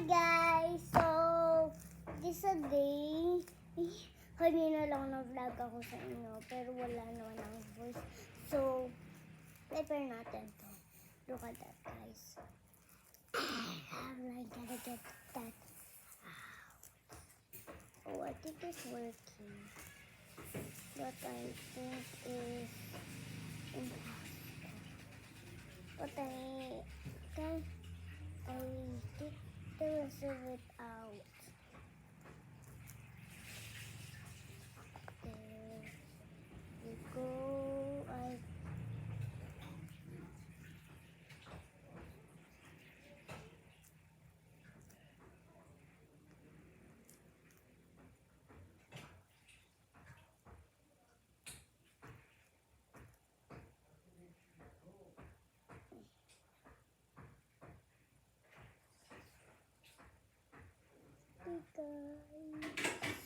guys! So, this a day. Kanina lang na-vlog ako sa inyo, pero wala naman ang voice. So, prepare natin to. Look at that, guys. I gotta get that out. Oh, I think it's working. But I think it's impossible. But I think the rest of it out. There we go.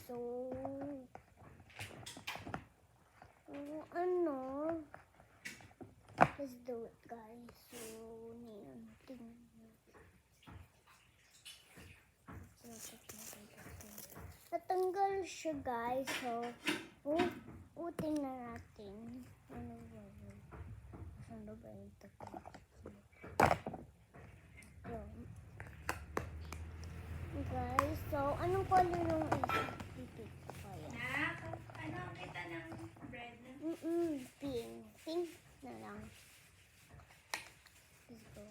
So, let's do it, guys. So, natanggal siya, guys. So, tingnan natin. Ano ba yun? Ano ba yun? Guys, so, anong color yung isipipit ko yan? Ano ang kita ng bread na? Pink. Pink na lang. Let's go.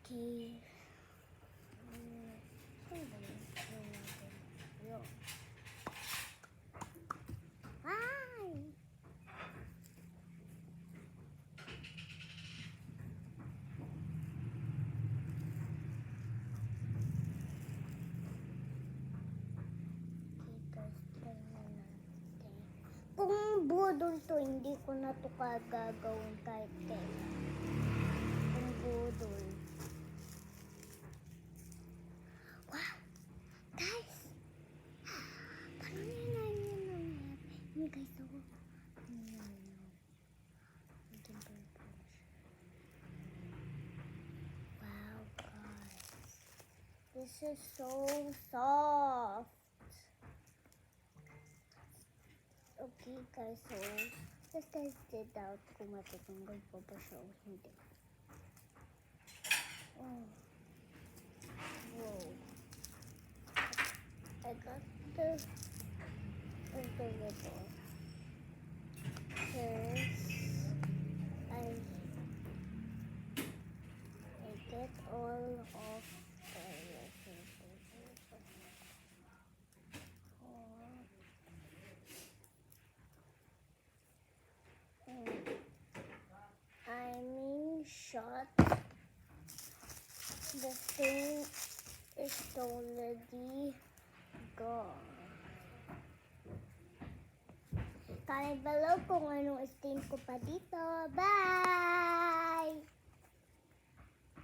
Okay. Saan ba yun? Yun. Hi! Kung budol to, hindi ko na to kagagawin kahit kailan. Kung budol. Wow! Guys! Paano yun yun guys, ako. Wow, guys. This is so soft. Okay, guys, so let's test it out kung matutunggal pa ba siya o hindi. Oh. Whoa. I got the little. First, I get all of the shot. The thing is already gone. Comment below kung anong stain ko pa dito. Bye!